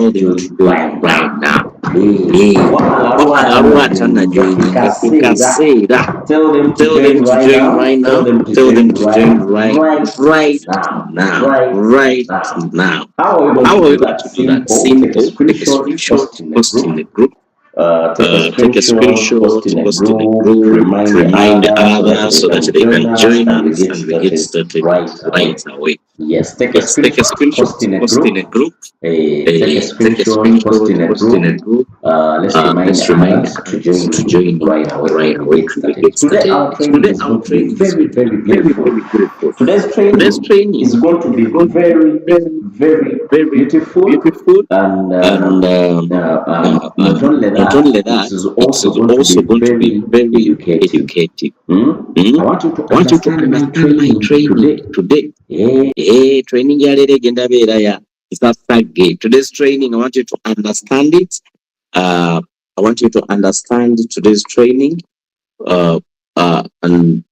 to join right now. Tell them to join right now. Tell them to join right now. Right now. How are we going to do that? Simple. Take a screenshot, post in the group. Take a screenshot, post in a group, remind others so that they can join us and we get started right away. Yes, take a screenshot, post in a group. Take a screenshot, post in a group. Let's remind others to join right away. Today our training is going to be very beautiful. Today's training is going to be very beautiful. And not only that, it is also going to be very educative. I want you to understand my training today. Training today's training. I want you to understand it. I want you to understand today's training. And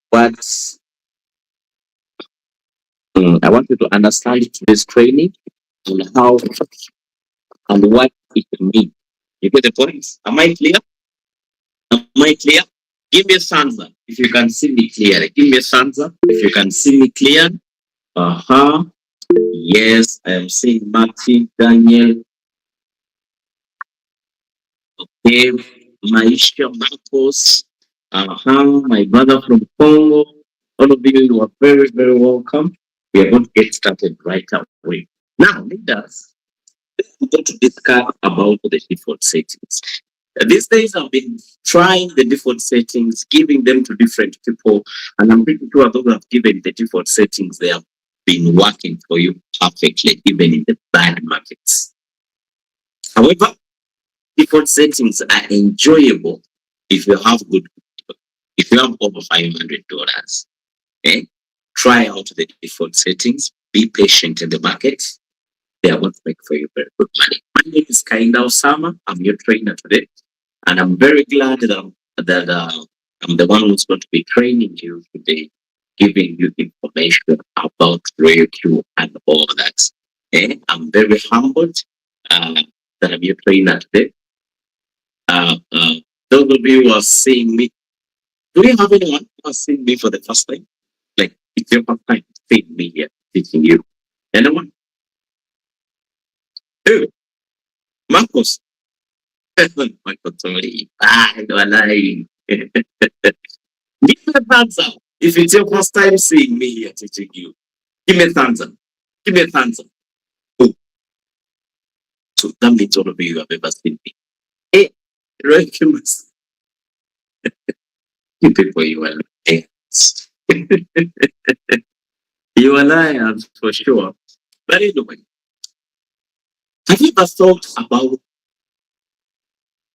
what's I want you to understand today's training and how and what it means. You get the point? Am I clear? Give me a thumbs up if you can see me clearly. Give me a thumbs up if you can see me clear. Yes, I am seeing Martin, Daniel. Okay, Maisha, Marcos. My brother from Congo. All of you are very welcome. We are going to get started right away. Now, leaders, we're going to discuss about the default settings. These days, I've been trying the default settings, giving them to different people, and I'm pretty sure those who have given the default settings, they have been working for you perfectly, even in the bad markets. However, default settings are enjoyable if you have good, if you have over $500. Okay? Try out the default settings. Be patient in the market. They are going to make for you very good money. My name is Kayinda Usaamah. I'm your trainer today. And I'm very glad that I'm the one who's going to be training you today, giving you information about Royalq and all that. Okay? I'm very humbled that I'm your trainer today. Those of you who are seeing me, do you have anyone who has seen me for the first time? Like, it's your first time seeing me here, teaching you. Anyone? Oh, Marcos. Marcos, sorry. No, I'm lying. Give me a thumbs up if it's your first time seeing me here teaching you. Give me a thumbs up. Give me a thumbs up. Oh. So that means all of you have ever seen me. Hey, Royalq. You people, you are liars. You are liars for sure. But anyway, have you ever thought about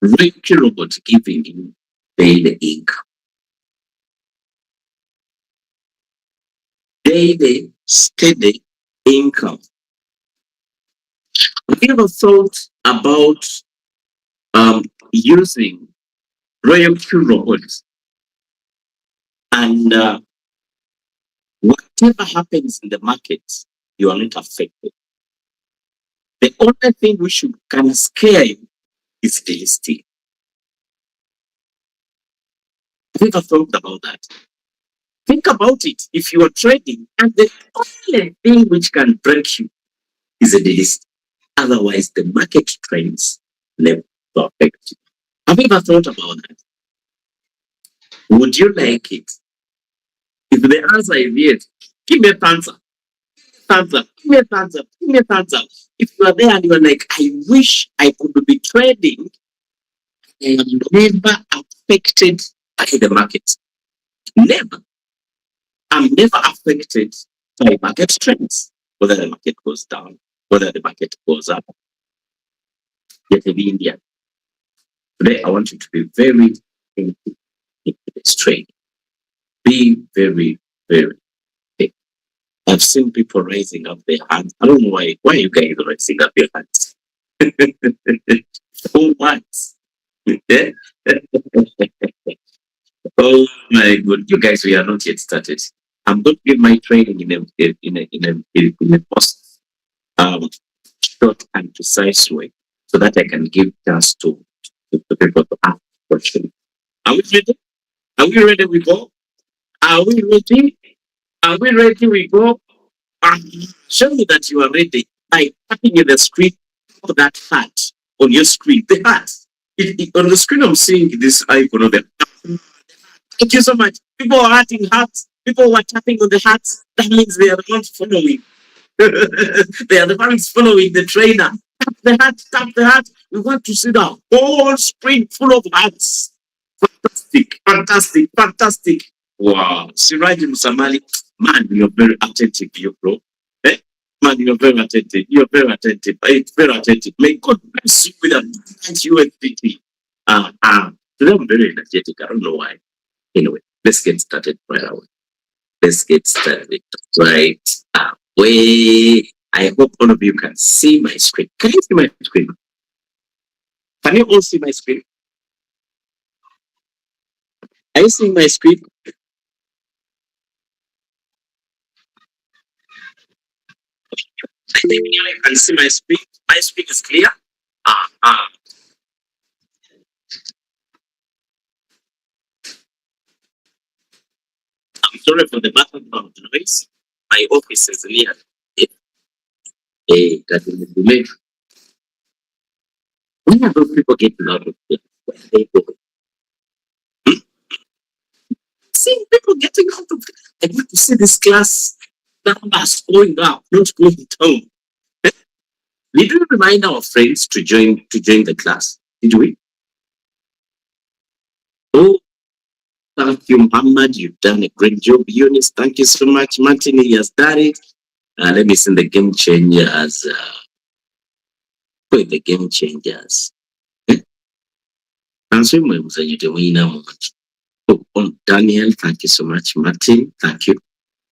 Royalq robot giving you daily income? Daily, steady income. Have you ever thought about using Royalq robots and whatever happens in the market, you are not affected? The only thing which can scare you is the listing. Have you ever thought about that? Think about it. If you are trading and the only thing which can break you is a delist. Otherwise, the market trends never affect you. Have you ever thought about that? Would you like it? If the answer is yes, give me a thumbs up. Thumbs up. Give me a thumbs up. Give me a thumbs up. If you are there and you are like, I wish I could be trading, I am never affected by the market. Never. I'm never affected by market trends, whether the market goes down, whether the market goes up. Yet in India, today I want you to be very into this trade. Be very big. I've seen people raising up their hands. I don't know why you guys are raising up your hands. So much. Oh my God, you guys, we are not yet started. I'm going to give my training in a post. short and precise way so that I can give chance to people to ask questions. Are we ready? Are we ready? We go. Are we ready? Are we ready? We go. Ah, show me that you are ready by tapping in the screen of that heart on your screen. The heart. On the screen, I'm seeing this icon of the. Thank you so much. People are hearting hearts. People are tapping on the hearts. That means they are not following. They are the ones following the trainer. Tap the heart, tap the heart. We want to see the whole screen full of hearts. Fantastic, fantastic, fantastic. Wow. Siraji Musamali, man, you're very attentive, you bro. Eh? Man, you're very attentive. You're very attentive. Very attentive. May God bless you with a nice USDT. Today I'm very energetic. I don't know why. Anyway, let's get started right away. Let's get started right away. I hope all of you can see my screen. Can you see my screen? Can you all see my screen? Are you seeing my screen? I think you can see my screen. My screen is clear. I'm sorry for the background noise. My office is near. That will be late. When are those people getting out of here? Where are they going? Hmm? Seeing people getting out of here. I want to see this class numbers going up, not going down. Did we remind our friends to join the class? Did we? Oh, thank you, Muhammad. You've done a great job. Eunice, thank you so much. Martin, he has done it. Let me send the game changers. Put the game changers. Answer my moment. Oh, Daniel, thank you so much. Martin, thank you.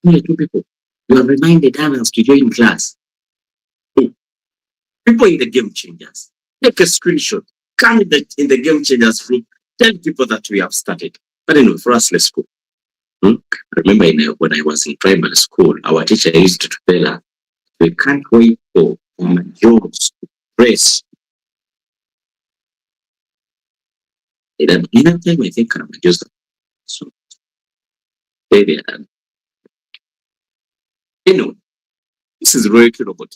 Only two people. You have reminded others to join class. Oh, people in the game changers. Take a screenshot. Come in the game changers group. Tell people that we have started. But anyway, for us, let's go. I remember when I was in primary school, our teacher used to tell us, we can't wait for jobs to press. In that time, I think I'm just so maybe anyway, this is Royalq robot.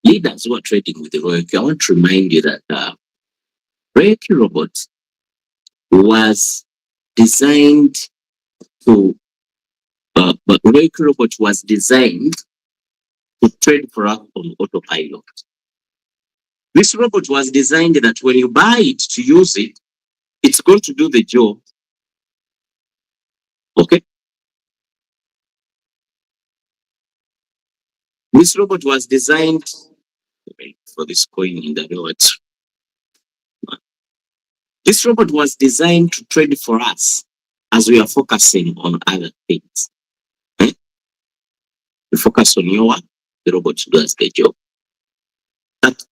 Leaders who are trading with the Royalq, I want to remind you that Royalq robot was designed to but Royalq robot was designed to trade for us on autopilot. This robot was designed that when you buy it to use it, it's going to do the job. Okay? This robot was designed for this coin in the notes. This robot was designed to trade for us as we are focusing on other things. Eh? You focus on your work, the robot does the job.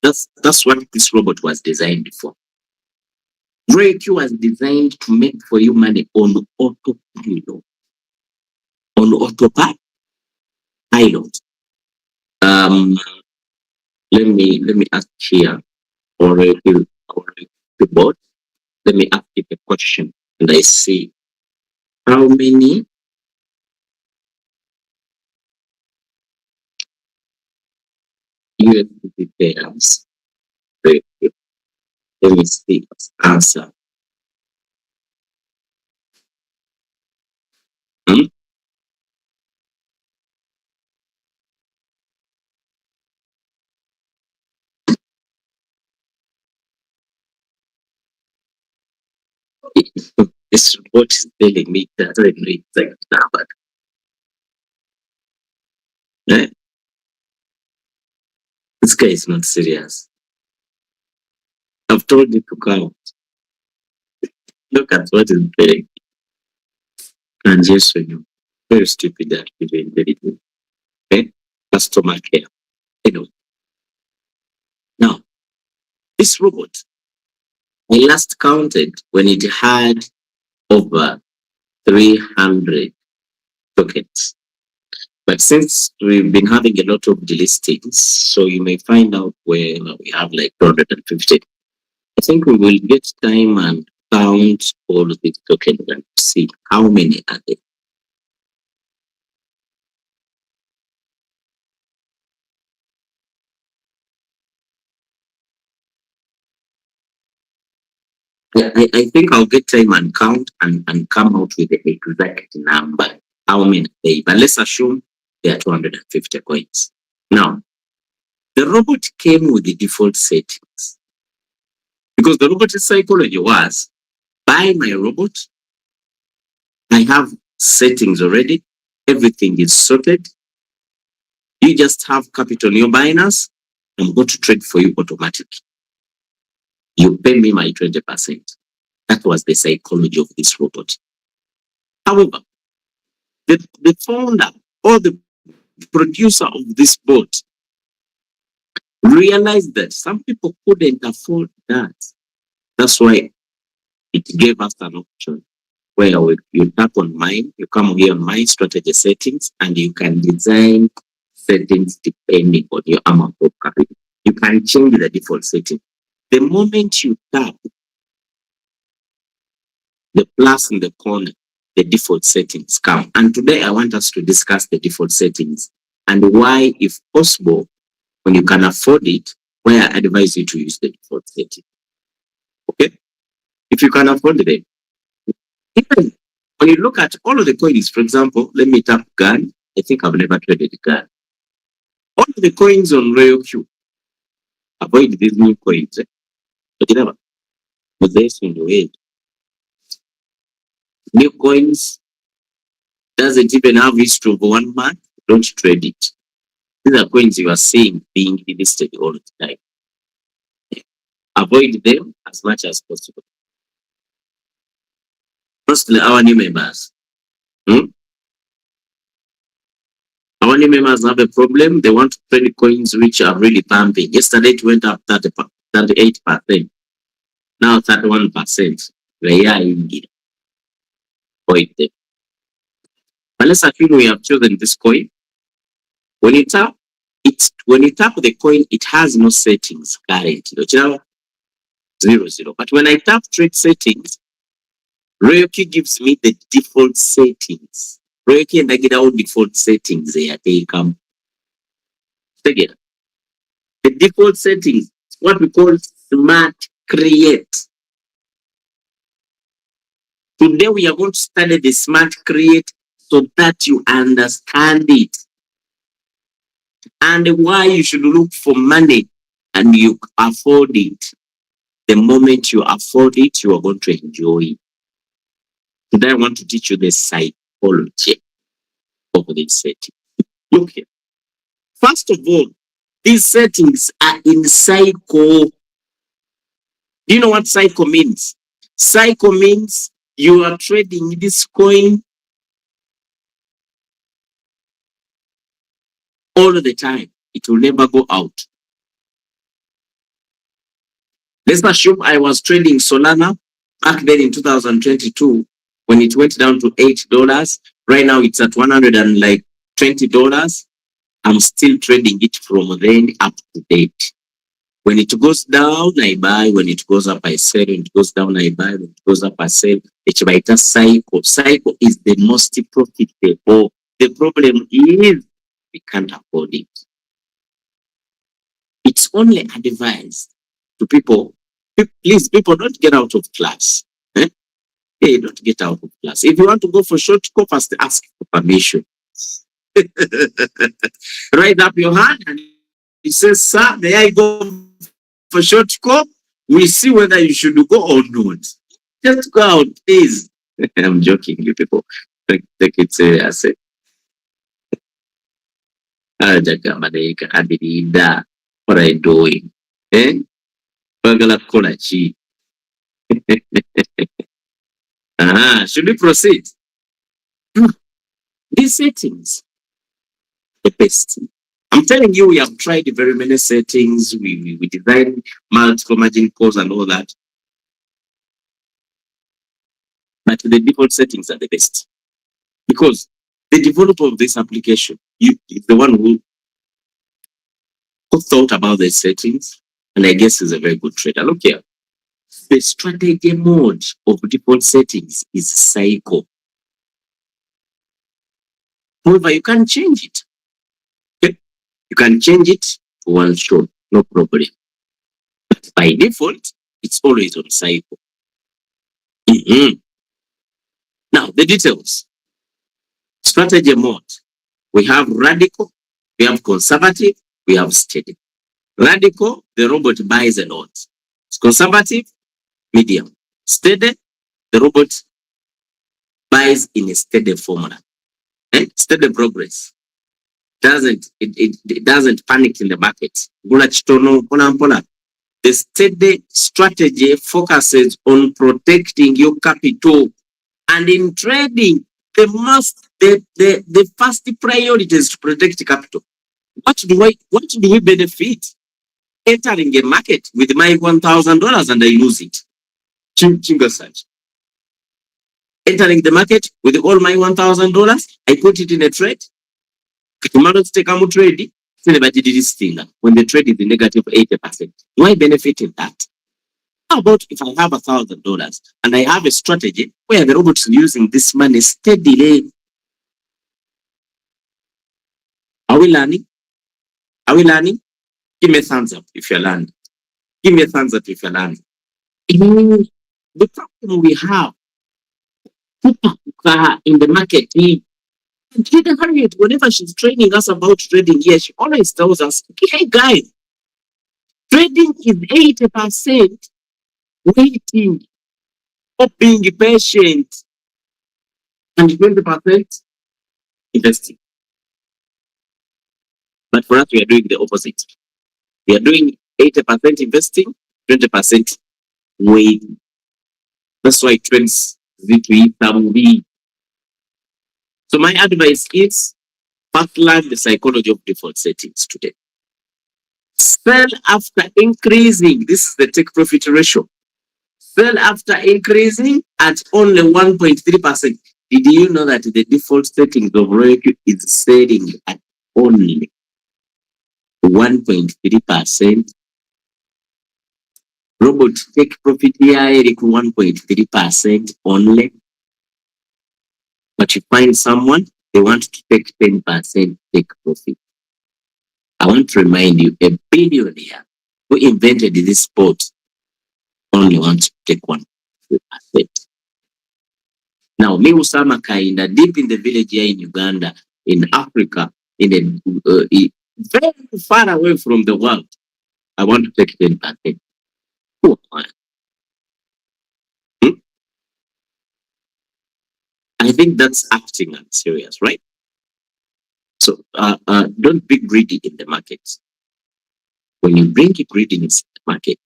That's what this robot was designed for. Royalq was designed to make for you money on autopilot. On autopilot. Let me ask here Royalq bot. Let me ask you a question and I see how many USDT pairs. Let me see answer. Hmm? This report is telling me that I don't know exact number. Eh? This guy is not serious. I've told you to count. Look at what is telling. And yes, you very stupid that very intelligent. Okay? Customer care. Anyway. Now, this robot, I last counted when it had over 300 tokens. But since we've been having a lot of delistings, so you may find out where we have like 250. I think we will get time and count all of these tokens and see how many are there. Yeah, I think I'll get time and count and come out with the exact number. How many they? But let's assume there are 250 coins. Now, the robot came with the default settings because the robot psychology was buy my robot. I have settings already. Everything is sorted. You just have capital in your Binance. I'm going to trade for you automatically. You pay me my 20%. That was the psychology of this robot. However, the founder or the producer of this bot realized that some people couldn't afford that. That's why it gave us an option where you tap on mine, you come here on my strategy settings, and you can design settings depending on your amount of capital. You can change the default setting. The moment you tap the plus in the corner, the default settings come. And today I want us to discuss the default settings and why, if possible, when you can afford it, where I advise you to use the default setting. Okay? If you can afford it, even when you look at all of the coins, for example, let me tap GAN. I think I've never traded GAN. All of the coins on Royalq, avoid these new coins. But you never. But there's in the way. New coins doesn't even have history of 1 month. Don't trade it. These are coins you are seeing being listed all the time. Avoid them as much as possible. Mostly our new members. Our new members have a problem. They want to trade coins which are really pumping. Yesterday it went up 38%. Now 31%. They are indeed. Avoid them. But let's assume we have chosen this coin. When you tap the coin, it has no settings currently. 0. But when I tap trade settings, Royalq gives me the default settings. Royalq and I get our default settings there. They come together. The default settings, what we call smart create. Today we are going to study the smart create so that you understand it and why you should look for money and you afford it. The moment you afford it, you are going to enjoy it. Today I want to teach you the psychology of this setting. Look here. First of all, these settings are in cycle. Do you know what cycle means? Cycle means you are trading this coin all the time. It will never go out. Let's assume I was trading Solana back then in 2022 when it went down to $8. Right now it's at $120. I'm still trading it from then up to date. When it goes down, I buy. When it goes up, I sell. When it goes down, I buy. When it goes up, I sell. It's about a cycle. Cycle is the most profitable. The problem is we can't afford it. It's only advised to people. Please, people, don't get out of class. Hey, don't get out of class. If you want to go for short call, first ask for permission. Raise up your hand and he says, sir, may I go for short call? We see whether you should go or not. Just go out, please. I'm joking, you people. Take it seriously. What are you doing? Eh? Should we proceed? These settings, the best. I'm telling you, we have tried very many settings. We designed multiple margin calls and all that. But the default settings are the best. Because The developer of this application, you is the one who thought about the settings, and I guess is a very good trader. Look here. The strategy mode of default settings is cycle. However, you can change it. Okay? You can change it to one shot, no problem. But by default, it's always on cycle. Now, the details. Strategy mode. We have radical, we have conservative, we have steady. Radical, the robot buys a lot. It's conservative, medium. Steady, the robot buys in a steady formula. Steady progress. It doesn't panic in the market. The steady strategy focuses on protecting your capital. And in trading, the first priority is to protect capital. What do we benefit? Entering a market with my $1,000 and I lose it. Chinga search. Entering the market with all my $1,000, I put it in a trade. Tomorrow take a trade. When the trade is negative 80%, do I benefit in that? How about if I have $1,000 and I have a strategy where the robot is using this money steadily? Are we learning? Are we learning? Give me a thumbs up if you're learning. Give me a thumbs up if you're learning. The problem we have in the market, Trader Harriet, whenever she's training us about trading here, she always tells us, hey guys, trading is 80% waiting or being patient and 20% investing. But for us, we are doing the opposite. We are doing 80% investing, 20% waiting. That's why trends Z2E. So my advice is first learn the psychology of default settings today. Sell after increasing. This is the take profit ratio. Sell after increasing at only 1.3%. Did you know that the default settings of Royalq is selling at only 1.3%? Robot take profit here at 1.3% only. But you find someone, they want to take 10% take profit. I want to remind you, a billionaire who invented this sport only wants to take 1%. Now, me, Usaamah Kayinda, deep in the village here in Uganda, in Africa, in a very far away from the world, I want to take 10%. Oh, I think that's acting and serious, right? So don't be greedy in the market. When you bring greediness in the market,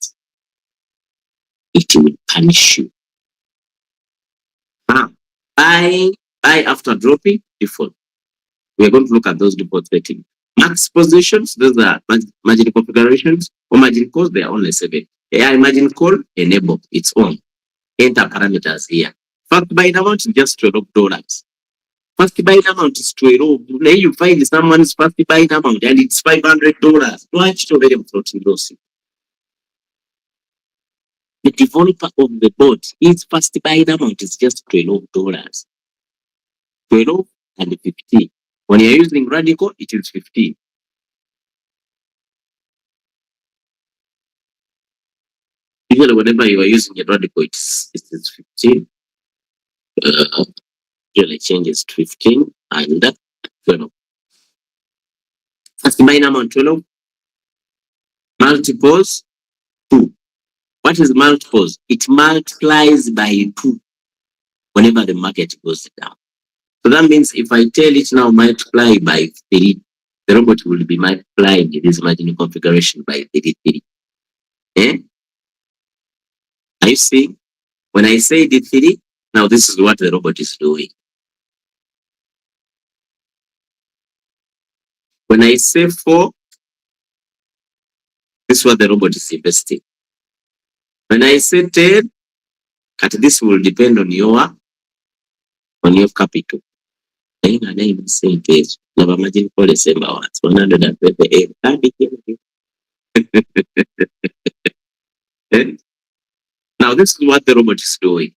it will punish you. Buy after dropping, default. We are going to look at those default settings. Max positions, those are margin configurations, or margin calls, they are only 7. AI margin call, enable, it's on. Enter parameters here. First buying amount is just $12. First buying amount is 12. Now you find someone's first buying amount and it's $500. Watch to very floating loss. The developer of the bot, his first buying amount is just $12. 12 and 15. When you're using radical, it is 15. Usually, whenever you are using a radical, it is 15. Usually changes to 15 and 12. First buying amount 12. Multiples 2. What is multiples? It multiplies by 2 whenever the market goes down. So that means if I tell it now multiply by 3, the robot will be multiplying this margin configuration by 33. Are you seeing? When I say the 3, now this is what the robot is doing. When I say 4, this is what the robot is investing. When I say 10, this will depend on your capital. naye nga nayina ssente ezo laba margin call esemba wansi 128 kandi now this is what the robot is doing.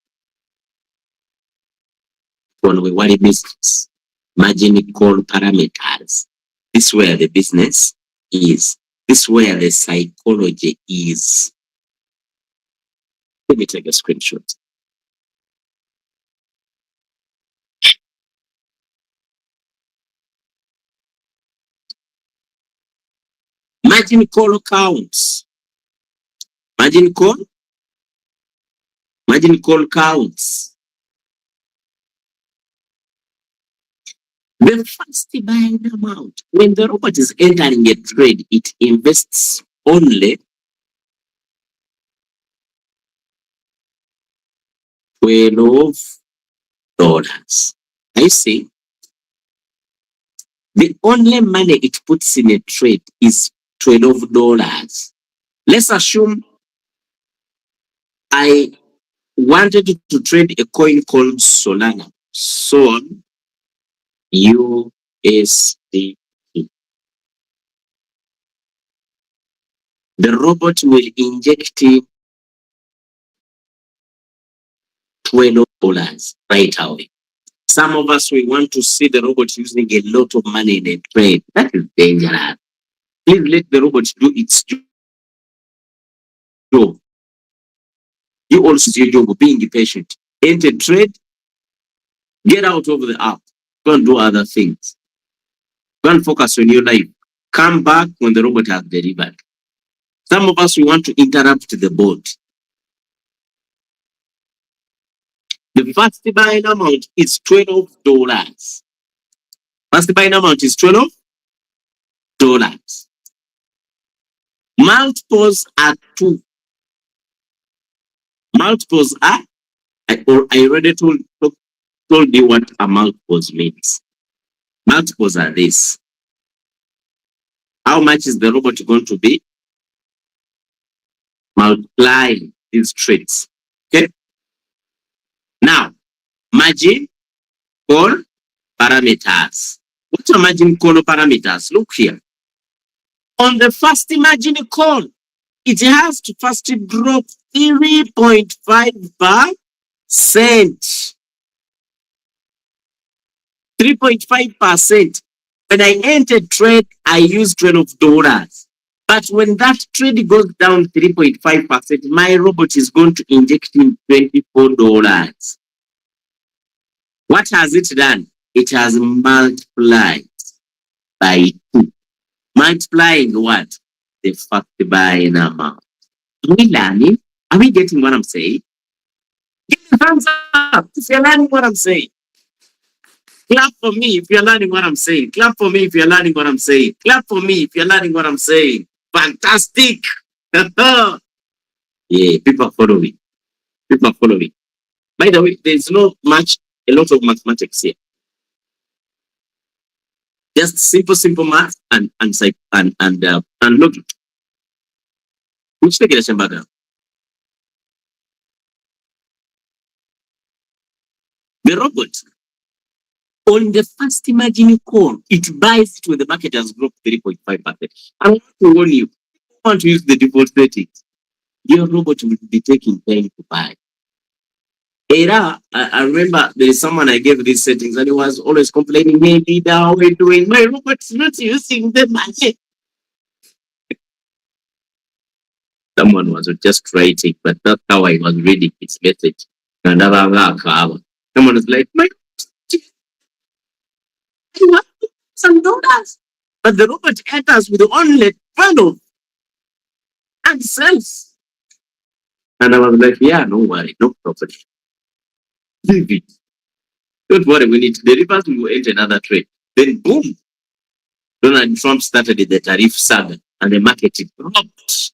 When we worry business, margin call parameters. This is where the business is. This is where the psychology is. Let me take a screenshot. Margin call counts. Margin call counts. The first buying amount. When the robot is entering a trade, it invests only $12. I see. The only money it puts in a trade is $12. Let's assume I wanted to trade a coin called Solana. Sol USD. The robot will inject in $12 right away. Some of us, we want to see the robot using a lot of money in a trade. That is dangerous. Please let the robot do its job. You also do your job of being patient. Enter trade, get out of the app. Go and do other things. Go and focus on your life. Come back when the robot has delivered. Some of us, we want to interrupt the boat. The first buying amount is $12. First buying amount is $12. Multiples are 2. Multiples are, I already told you what a multiples means. Multiples are this. How much is the robot going to be multiplying these traits? Okay. Now, margin call parameters. What are margin call parameters? Look here. On the first margin call, it has to first drop 3.5%. 3.5%. When I enter trade, I use $12. But when that trade goes down 3.5%, my robot is going to inject in $24. What has it done? It has multiplied by 2. Multiplying what? The first buying amount. Are we learning? Are we getting what I'm saying? Give me thumbs up if you're learning what I'm saying. Clap for me if you're learning what I'm saying. Clap for me if you're learning what I'm saying. Clap for me if you're learning what I'm saying. Fantastic. Yeah, people are following. People are following. By the way, there's a lot of mathematics here. Just simple math and logic. Which take it a the robot on the first margin call, it buys it when the market has dropped 3.5%. I want to warn you, if you want to use the default settings, your robot will be taking time to buy. I remember there is someone I gave these settings and he was always complaining, hey, leader, how are you doing? My robot's not using the money. Someone was just writing, but that's how I was reading his message. And someone was like, my some dollars. But the robot enters with only 12 and sells. And I was like, yeah, no worry, no problem. Leave it. Don't worry, when it delivers, we will enter another trade. Then boom, Donald Trump started the tariff saga and the market dropped.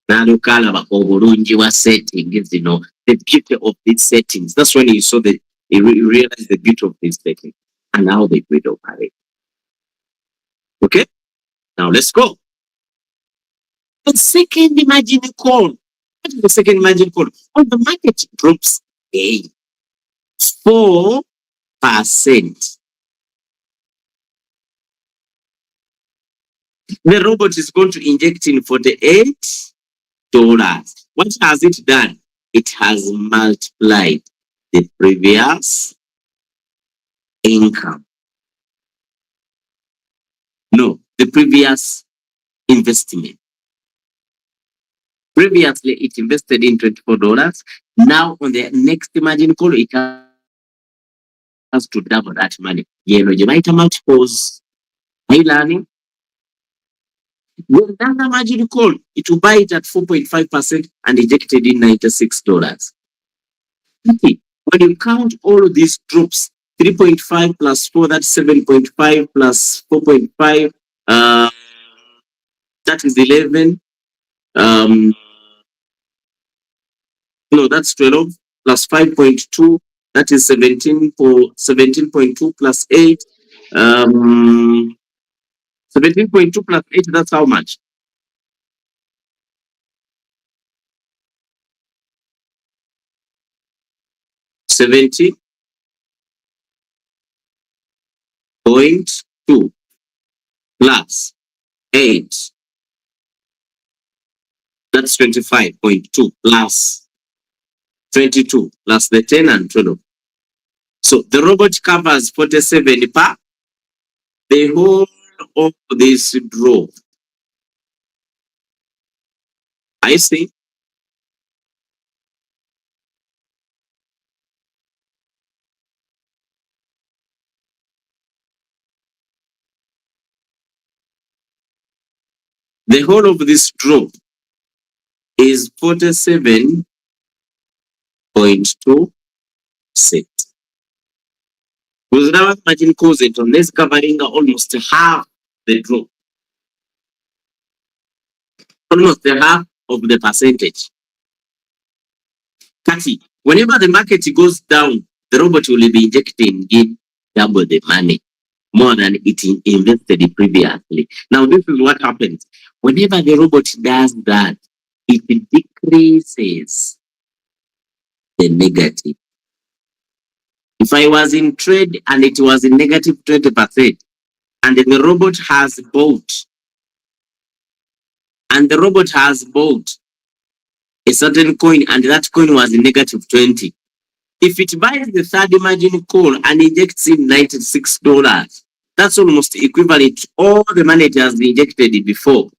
Now look about settings, the beauty of these settings. That's when you saw you realized the beauty of these settings and how they will operate. Okay, now let's go. The second margin call. What is the second margin call? When the market drops 4%, The robot is going to inject in $48. What has it done? It has multiplied the previous income. No, the previous investment. Previously, it invested in $24. Now, on the next margin call, it has to double that money. You know, you might multiples. Are you learning? When that margin call, it will buy it at 4.5% and injected in $96. Okay. When you count all of these drops, 3.5 plus 4, that's 7.5 plus 4.5, that is 11. No, that's 12 plus 5.2, that is 17.2 plus 8. 17.2 plus 8, that's how much? 70.2 plus 8, that's 25.2 plus 22 plus the 10 and 12. So the robot covers 47 per the whole of this draw. I see. The whole of this draw is 47.26. Because now imagine cause it on this covering almost half the draw. Almost the half of the percentage. Kati, whenever the market goes down, the robot will be injecting in double the money, more than it invested previously. Now, this is what happens. Whenever the robot does that, it decreases the negative. If I was in trade and it was in negative 20%, and the robot has bought, a certain coin, and that coin was in negative 20. If it buys the third margin call and injects in $96, that's almost equivalent to all the money it has injected before.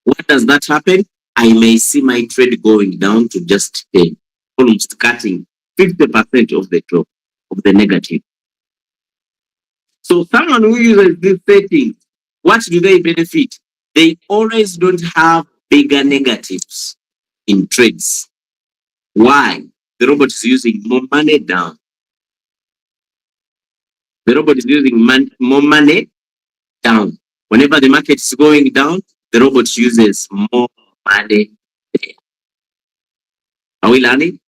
What does that happen? I may see my trade going down to just 10, almost cutting 50% of the drop of the negative. So someone who uses this setting, what do they benefit? They always don't have bigger negatives in trades. Why? The robot is using more money down. The robot is using more money down. Whenever the market is going down, the robot uses more money there. Are we learning?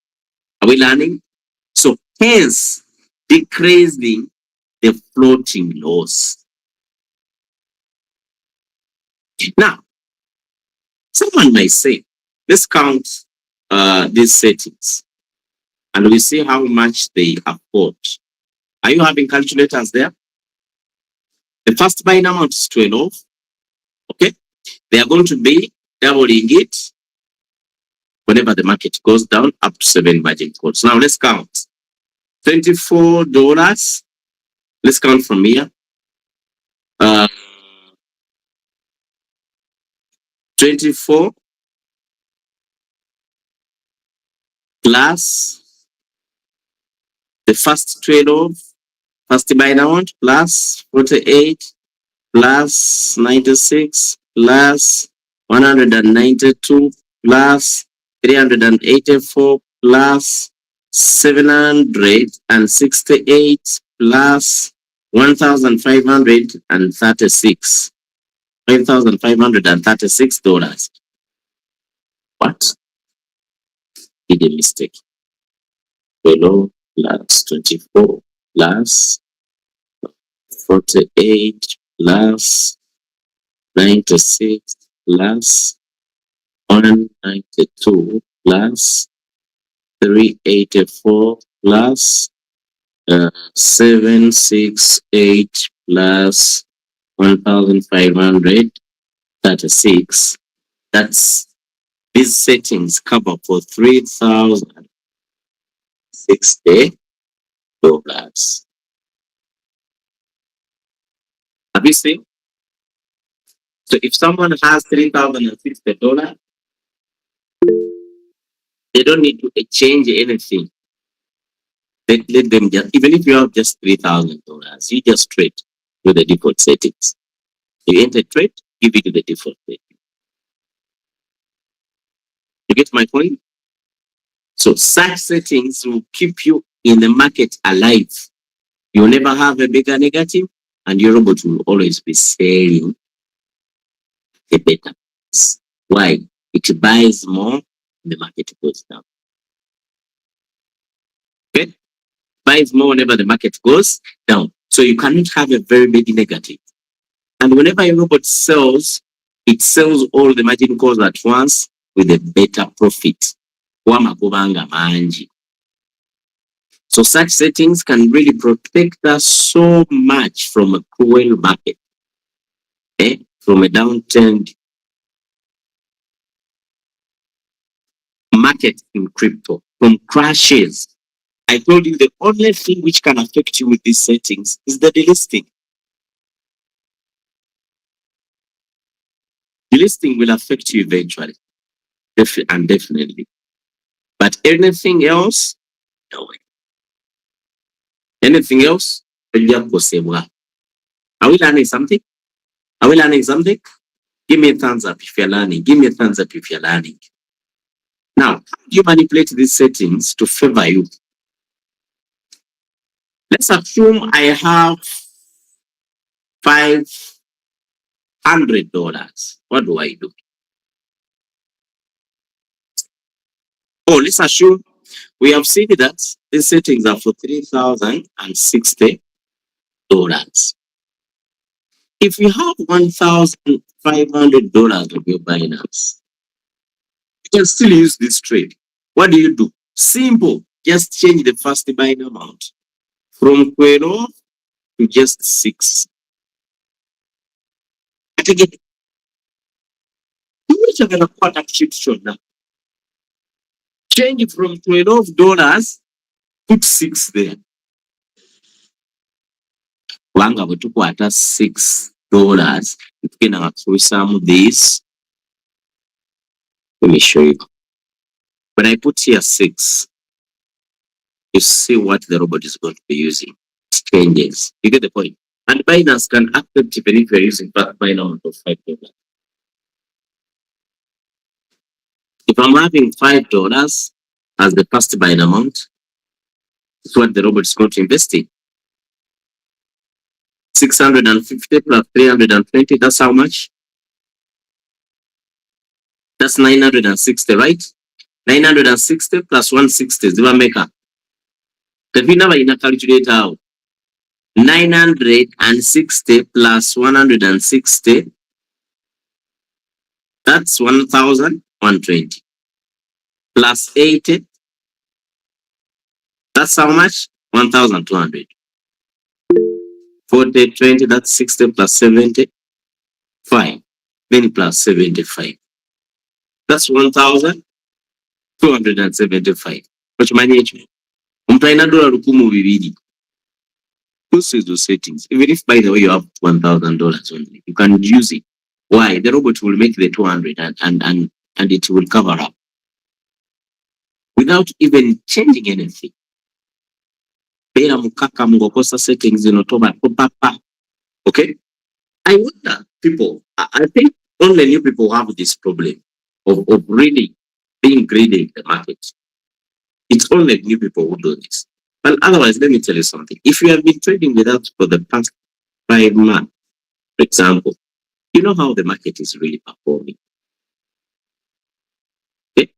Are we learning? So hence decreasing the floating loss. Now, someone might say, let's count these settings and we see how much they afford. Are you having calculators there? The first buying amount is 12. Okay. They are going to be doubling it whenever the market goes down up to 7 margin calls. Now let's count. $24. Let's count from here. 24 plus the first 12, first buying amount plus 48 plus 96 plus 192 plus 384 plus 768 plus 1,536. $5,536. What? Did a mistake. Below plus 24 plus 48 plus 96 plus 192 plus 384 plus 768 plus 1,536. That's these settings cover for $3,060. Have you seen? So if someone has $3,060, they don't need to change anything. Let them just, even if you have just $3,000, you just trade with the default settings. You enter trade, give it to the default setting. You get my point? So such settings will keep you in the market alive. You'll never have a bigger negative, and your robot will always be selling the better price. Why? It buys more, the market goes down. Okay? Buys more whenever the market goes down. So you cannot have a very big negative. And whenever a robot sells, it sells all the margin calls at once with a better profit. Wamakubanga manji. So such settings can really protect us so much from a cruel market, from a downtrend market in crypto, from crashes. I told you the only thing which can affect you with these settings is the delisting. Delisting will affect you eventually, and definitely. But anything else, no way. Anything else, are we learning something? Are we learning something? Give me a thumbs up if you're learning. Give me a thumbs up if you're learning. Now, how do you manipulate these settings to favor you? Let's assume I have $500. What do I do? Oh, let's assume we have seen that these settings are for $3,060. If you have $1,500 of your Binance, you can still use this trade. What do? Simple. Just change the first buying amount from 12 to just 6. But again, you are going to put a shit show now. Change from $12, put 6 there. Wanga butukwata $6. Tugenda nga this. Let me show you. When I put here 6, you see what the robot is going to be using. It changes. You get the point? And Binance can accept even if you're using Binance of $5. If I'm having $5 as the first buying amount, it's what the robot is going to invest in. 650 plus 320, that's how much? That's 960, right? 960 plus 160 is the maker. The number in a calculator out. 960 plus 160, that's 1,120. Plus 80, that's how much? 1,200. 40, 20, that's 60 plus 70, 5. Then plus 75. That's 1,275. Which money? $1,200. Those is the settings. Even if, by the way, you have $1,000 only, you can use it. Why? The robot will make the 200 and it will cover up without even changing anything. Bera mukaka mungokosa settings in October. Okay? I wonder, people, I think only new people have this problem of really being greedy in the market. It's only new people who do this. But otherwise, let me tell you something. If you have been trading with us for the past 5 months, for example, you know how the market is really performing. Okay?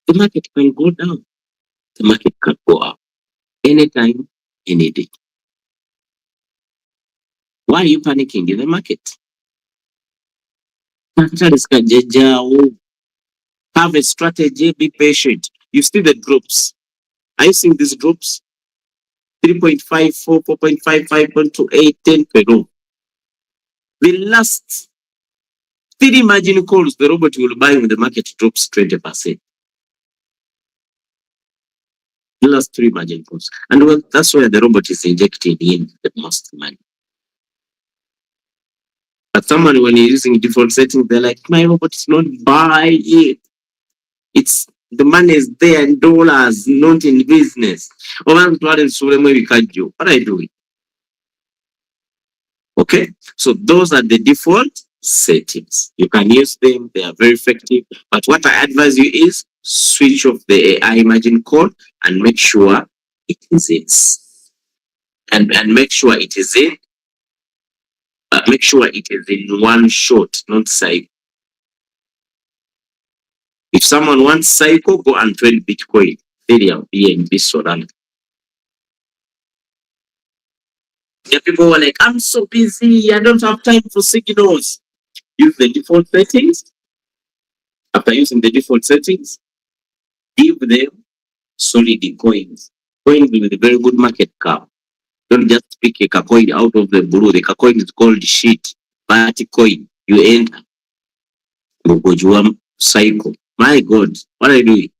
The market can go down. The market can go up. Anytime, any day. Why are you panicking in the market? Have a strategy, be patient. You see the drops. Are you seeing these drops? 3.54, 4.5, 5.28, 10 per row. The last 3 margin calls the robot will buy when the market drops 20%. The last 3 margin calls. And well, that's where the robot is injecting in the most money. But someone, when you're using default settings, they're like, my robot is not buying it. It's the money is there in dollars, not in business. What are you doing? Okay, so those are the default settings. You can use them, they are very effective. But what I advise you is switch off the AI margin call and make sure it is in. And make sure it is in. Make sure it is in one shot, not cycle. If someone wants cycle, go and trade Bitcoin, Ethereum, BNB, Solana. Yeah, people were like, I'm so busy, I don't have time for signals. Use the default settings. After using the default settings, give them solid coins. Coins with a very good market cap. Don't just pick a coin out of the blue. The coin is called shit. Party coin. You enter. Gogojuam cycle. My God, what are you doing?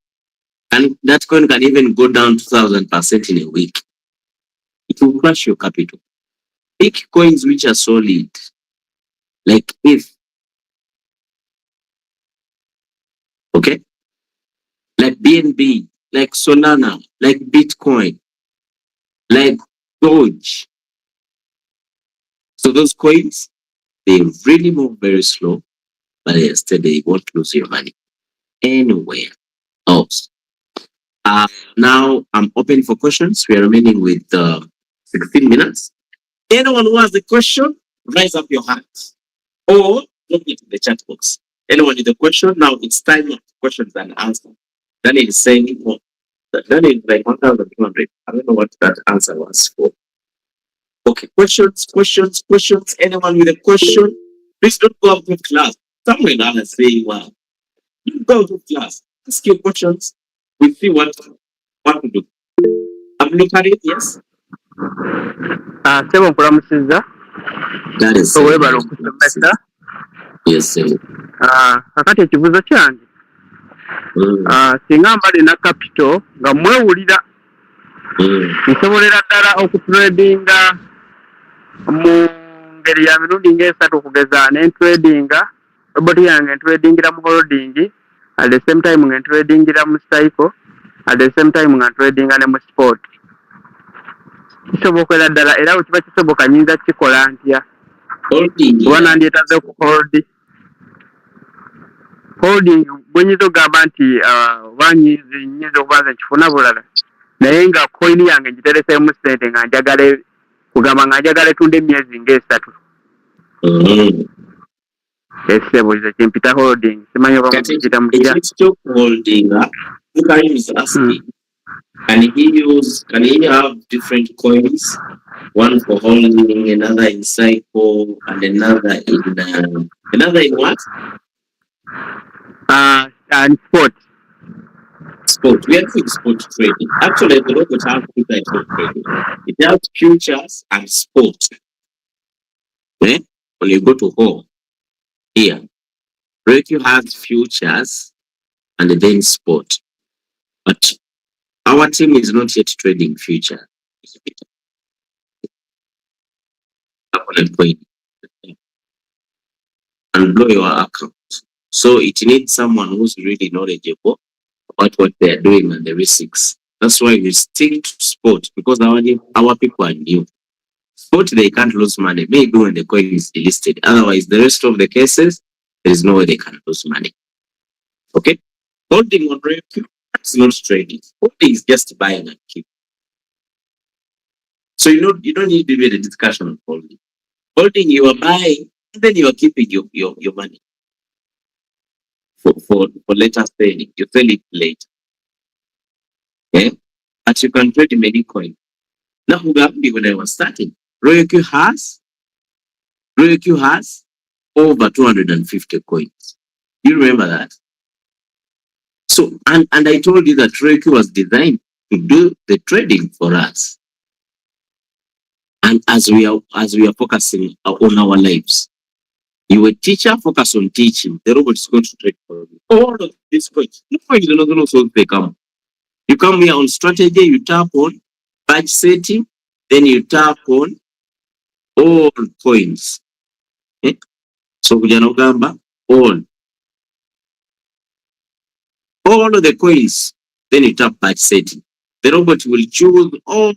And that coin can even go down 2,000% in a week. It will crush your capital. Pick coins which are solid. Like if. Okay? Like BNB, like Solana, like Bitcoin, like Doge. So those coins, they really move very slow, but instead they won't lose your money anywhere else. Now I'm open for questions. We are remaining with 16 minutes. Anyone who has a question, raise up your hand or drop it in the chat box. Anyone with a question, now it's time for questions and answers. Daniel is saying, oh, Daniel is like 1,200. I don't know what that answer was for. Okay, questions. Anyone with a question, please don't go out of class. Someone else is saying, wow, don't go out of class. Ask your questions. We'll see what to do. I'm looking at it, yes? Sebo nkulamusizza. That is Owebala okusomesa. Yes, sir. Kakati ekibuuzo kyange. Singa mbalina capital nga mwewulira. Nsobolera ddala okutradinga mu ngeri ya mirundi ng'esatu okugeza n'entradinga robot yange ntradingira mu holding at the same time nga ntradingira mu cycle at the same time nga ntradinga ne mu sport. Kisobokera ddala era bwe kiba kisoboka nyinza kikola ntya? Kuba nandyetaze ku holding bwe nyinza okugamba nti oba nyinza okuba nze nkifuna bulala naye nga coin yange ngitereseemu ssente nga njagala kugamba nga njagala etunda emyezi ng'esatu. Esebo ze kimpita holding simanyi oba mukiyita mutya. Holding, Karim is asking, can he have different coins? One for holding, another in cycle, and another in what? And sport. Sport. We are doing sport trading. Actually, the robot have two types of trading. It has futures and sport. Okay? When you go to home, here, Royalq has futures and then sport. But our team is not yet trading future. And blow your account. So it needs someone who's really knowledgeable about what they're doing and the risks. That's why we stick to sport, because our people are new. Sport, they can't lose money. Maybe when the coin is delisted. Otherwise, the rest of the cases, there is no way they can lose money. Okay? Holding on Royalq, that's not trading. Holding is just buying and keep. So you don't need to be a discussion on holding. Holding, you are buying, and then you are keeping your money. For later selling. You sell it later. Okay? But you can trade many coins. Now, when I was starting, Royalq has over 250 coins. You remember that? So, and I told you that Royalq was designed to do the trading for us. And as we are focusing on our lives, you a teacher, focus on teaching. The robot is going to trade for you. All of these points. No point is not going to they come. You come here on strategy, you tap on batch setting, then you tap on all coins. Eh? So kujana ugamba all of the coins, then you tap batch setting. The robot will choose all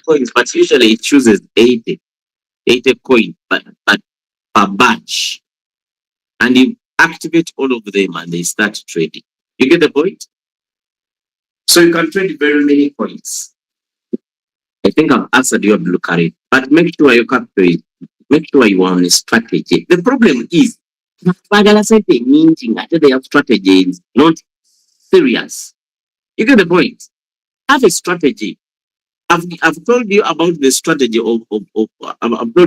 coins, but usually it chooses 80 coins per batch. And you activate all of them and they start trading. You get the point? So you can trade very many coins. I think I've answered your blue carry, but make sure you can trade. Make sure you are on a strategy. The problem is, they have strategies, not serious. You get the point? Have a strategy. I've told you about the strategy I've told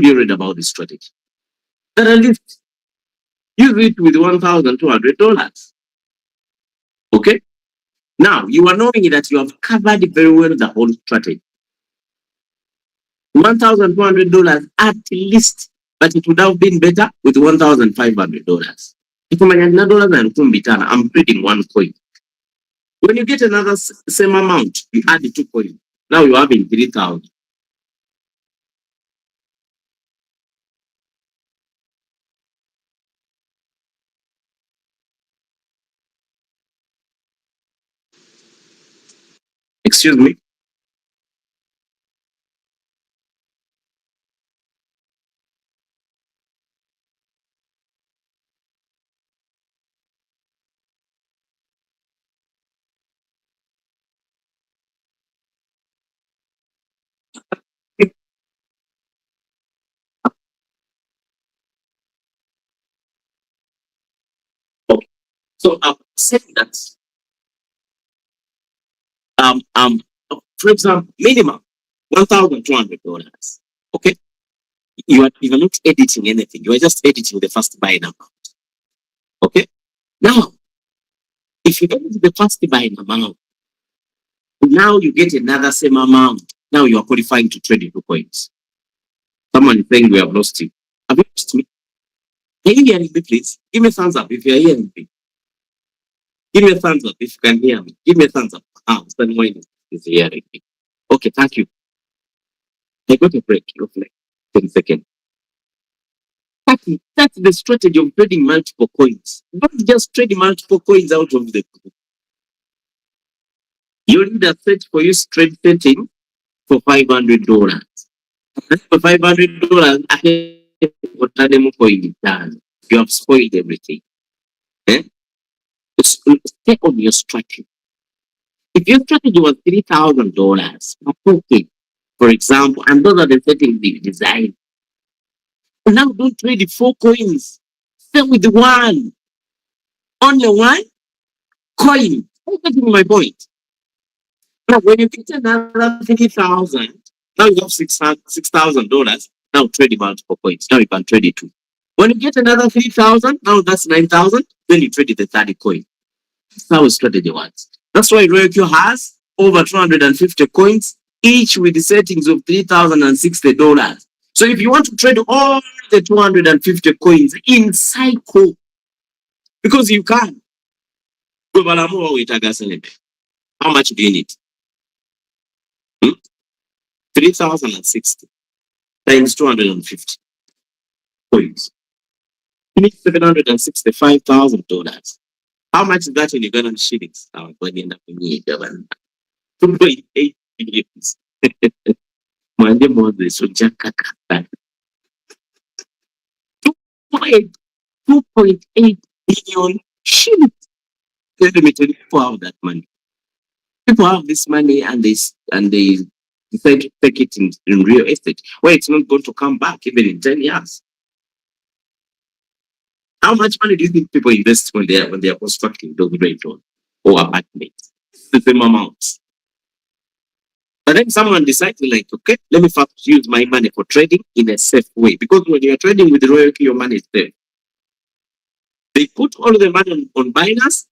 you already about the strategy. Then at least use it with $1,200. Okay? Now you are knowing that you have covered very well the whole strategy. $1,200 at least, but it would have been better with $1,500. If I'm trading one coin. When you get another same amount, you add the 2 coins. Now you're having 3,000. Excuse me. Okay. So I've said that for example, minimum $1,200. Okay, you are not editing anything. You are just editing the first buy number. Okay, now if you edit the first buy amount, now you get another same amount. Now you are qualifying to trade in 2 coins. Someone is saying we have lost you. Have you lost me? Can you hear me, please? Give me a thumbs up if you are hearing me. Give me a thumbs up if you can hear me. Give me a thumbs up. Someone is hearing me. Okay, thank you. I got a break of like 10 seconds. That's the strategy of trading multiple coins. Don't just trade multiple coins out of the group. You need a set for you trade setting for $500. For $500, you have spoiled everything. Eh? Stay on your strategy. If your strategy was $3,000, okay, for example, and those are the settings you design. Now don't trade the 4 coins. Stay with the one. Only one coin. Are you getting my point? Now, when you get another 3,000, now you have $6,000. Now trade multiple coins. Now you can trade it too. When you get another 3,000, now that's 9,000. Then you trade the 30 coin. That's how a strategy works. That's why Royalq has over 250 coins, each with the settings of $3,060. So if you want to trade all the 250 coins in cycle, because you can, how much do you need? 3,060 times 250 coins. You need $765,000. How much is that in Ugandan shillings? 2.8 billions. Mwanje Moses, ujakakata. 2.8 billion shillings. Let me tell you, people have that money. People have this money and they decide to take it in real estate, where it's not going to come back even in 10 years. How much money do you think people invest when they are constructing those rentals or apartments? It's the same amount. But then someone decides, like, okay, let me first use my money for trading in a safe way. Because when you're trading with the Royalq, your money is safe. They put all the money on Binance,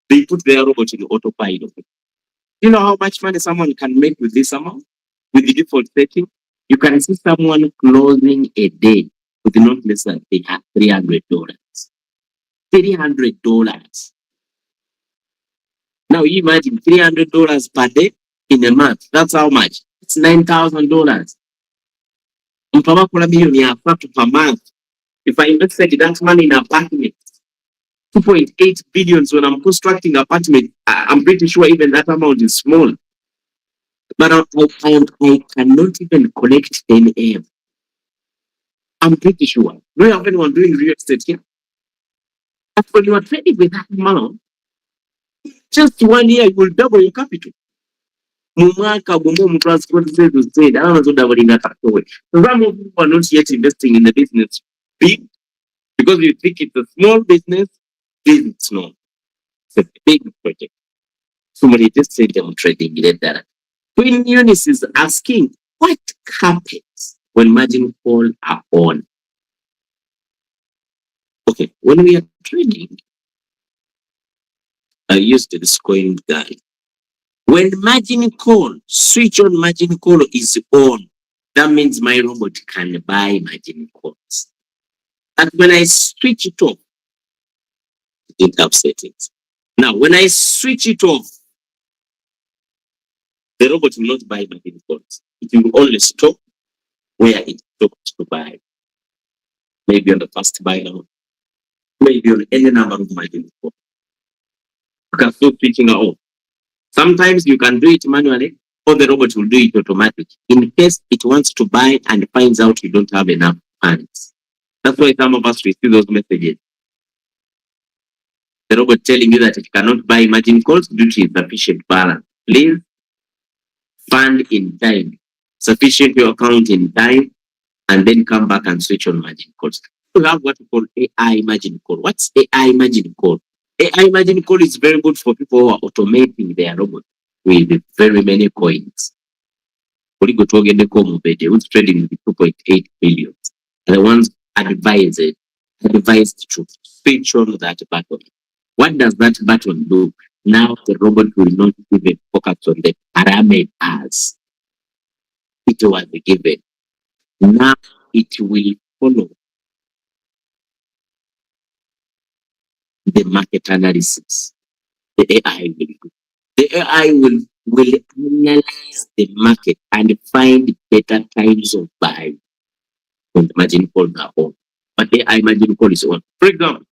they put their robot in autopilot. You know how much money someone can make with this amount? With the default setting? You can see someone closing a day with not less than $300. $300. Now you imagine $300 per day in a month. That's how much? It's $9,000. Mtu anakula milioni ya tatu per month. If I invested that money in apartment, 2.8 billions when I'm constructing apartment, I'm pretty sure even that amount is small. But I cannot even collect 10 AM. I'm pretty sure. Do you have anyone doing real estate here? But when you are trading with that amount, just 1 year you will double your capital. Mu mwaka gumwe omuntu azikozesa ezo sente era nazodabulinga katowe. Some of you are not yet investing in the business big because you think it's a small business. It's not. It's a big project. Somebody just said I'm trading that. Queen Eunice is asking, what happens when margin call are on? Okay, when we are trading, I used this coin guy. When margin call, switch on margin call is on, that means my robot can buy margin calls. And when I switch it off, it didn't have settings. Now, when I switch it off, the robot will not buy margin calls. It will only stop where it stopped to buy. Maybe on the first buy now, maybe on any number of margin calls. You can stop switching off. Sometimes you can do it manually, or the robot will do it automatically. In case it wants to buy and finds out you don't have enough funds. That's why some of us receive those messages. The robot telling you that it cannot buy margin calls due to insufficient balance. Please fund in time, sufficient your account in time, and then come back and switch on margin calls. We have what we call AI margin call. What's AI margin call? AI margin call is very good for people who are automating their robot with very many coins. Who's trading with 2.8 billion. And the ones advised to switch on that button. What does that button do? Now the robot will not even focus on the parameters it was given. Now it will follow the market analysis. The AI will do. The AI will analyze the market and find better times of buy when the margin call are on. But the AI margin call is on. For example,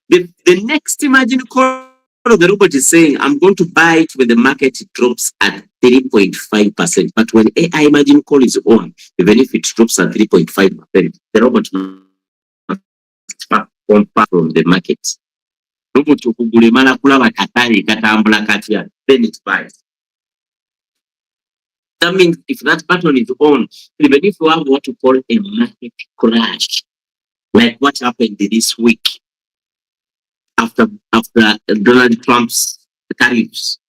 the next margin call the robot is saying, I'm going to buy it when the market drops at 3.5%. But when AI margin call is on, even if it drops at 3.5%, the robot must from the market. Robot then it buys. That means if that button is on, even if you have what you call a market crash, like what happened this week after Donald Trump's tariffs,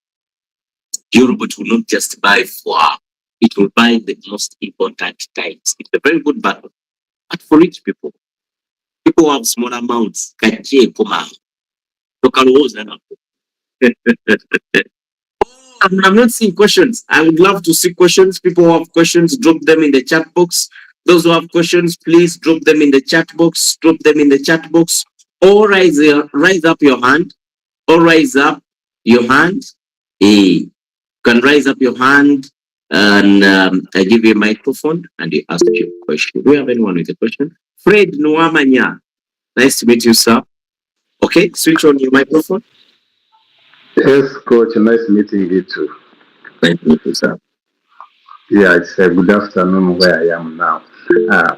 your robot will not just buy for, it will buy the most important times. It's a very good button. But for rich people who have small amounts, I'm not seeing questions. I would love to see questions. People who have questions, drop them in the chat box. Those who have questions, please drop them in the chat box. Drop them in the chat box. Or raise up your hand. Or raise up your hand. You can raise up your hand and I give you a microphone and you ask your question. Do you have anyone with a question? Fred Nwamanya. Nice to meet you, sir. Okay, switch on your microphone. Yes, coach. Nice meeting you too. Nice to meet you, sir. Yeah, it's a good afternoon where I am now.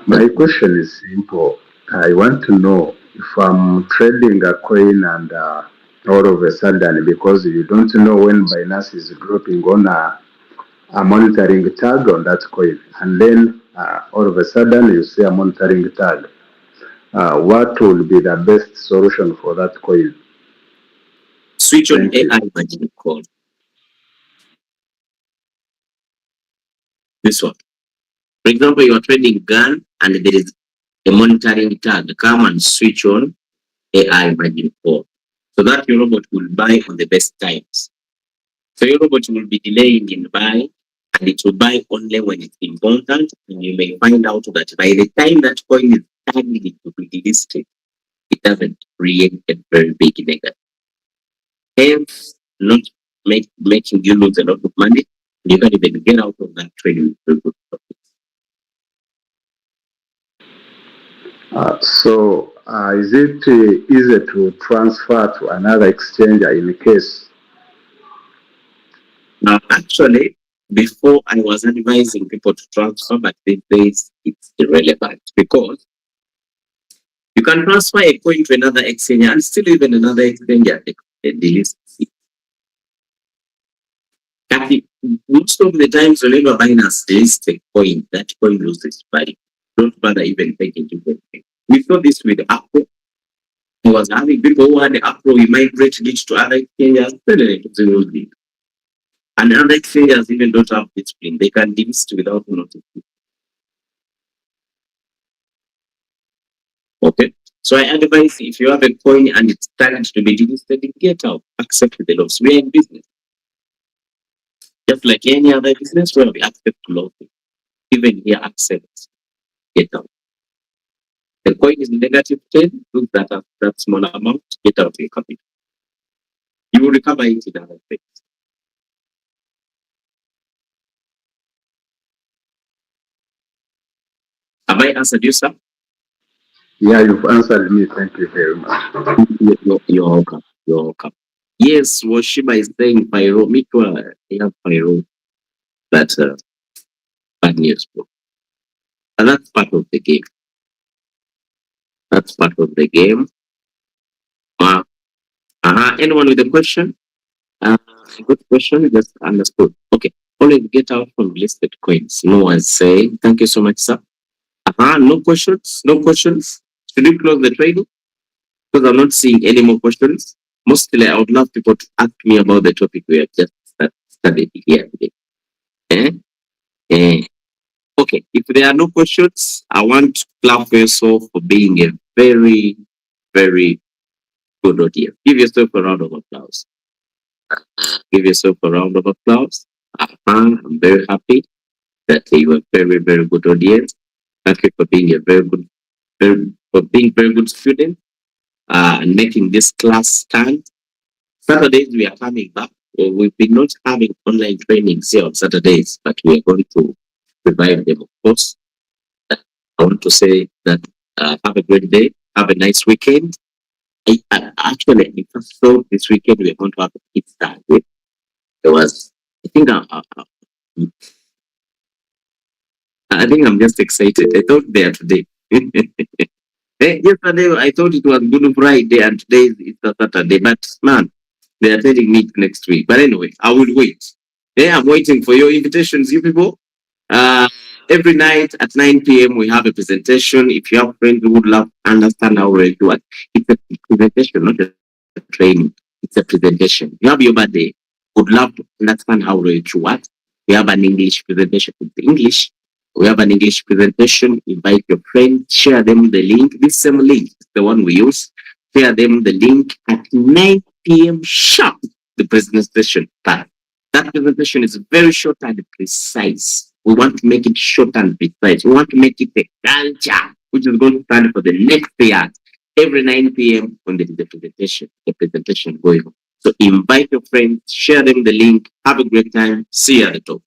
My question is simple. I want to know if I'm trading a coin and all of a sudden, because you don't know when Binance is dropping on a monitoring tag on that coin, and then all of a sudden you see a monitoring tag. What will be the best solution for that coin? Switch on AI margin call. This one. For example, you are trading gun and there is a monitoring tag. Come and switch on AI margin call. So that your robot will buy on the best times. So your robot will be delaying in buying and it will buy only when it's important. And you may find out that by the time that coin is tagged to be delisted, it doesn't create a very big negative. Hence, not making you lose a lot of money. You can even get out of that trading with very good profits. Is it easy to transfer to another exchange in case? Now, actually, before I was advising people to transfer, but these days it's irrelevant because you can transfer a coin to another exchange and still even another exchange at the delist it. Most of the times, whenever Binance lists a coin, that coin loses value. Don't bother even taking to anything. We saw this with Apple. He was having people who had Apple, we migrated it to other exchanges, suddenly it was zero. And other exchanges even don't have discipline. They can delist without notice. Okay. So I advise if you have a coin and it's starting to be delisted, get out, accept the loss. We are in business. Just like any other business where we accept losses. Even here, accept, get out. The coin is negative 10, look that small amount, get out of your capital. You will recover it in other things. Have I answered you, sir? Yeah, you've answered me. Thank you very much. You're welcome. You're welcome. Yes, what Shiba is saying, Pyro, me too, I have Pyro. That's bad news, bro. And that's part of the game. That's part of the game. Anyone with a question? Good question, just understood. Okay. Always get out from listed coins. No one's saying. Thank you so much, sir. No questions? No questions? Should we close the trading? Because I'm not seeing any more questions. Mostly, I would love people to ask me about the topic we have just studied here today. Okay, if there are no questions, I want to clap for yourself for being a very, very good audience. Give yourself a round of applause. Give yourself a round of applause. I'm very happy that you are very, very good audience. Thank you for being a very good student and making this class stand. Saturdays we are coming back. We've been not having online trainings here on Saturdays, but we are going to revive them, of course. I want to say that have a great day, have a nice weekend. Actually, I first thought this weekend we are going to have a kids start with. There was, I think I'm just excited. I thought they are today. Yesterday I thought it was Good Friday and today is a Saturday, but man, they are telling me next week. But anyway, I will wait. Yeah, I'm waiting for your invitations, you people. Every night at 9 p.m. we have a presentation. If you have friends who would love to understand how we do it, it's a presentation, not a training. It's a presentation. You have your birthday. Would love to understand how we do what. We have an English presentation with English. We have an English presentation. Invite your friends, share them the link. This same link is the one we use. Share them the link at 9 p.m. sharp. The presentation time. That presentation is very short and precise. We want to make it short and precise. We want to make it a culture, which is going to stand for the next year. Every 9 p.m. when there is a presentation going on. So invite your friends, share them the link, have a great time. See you at the top.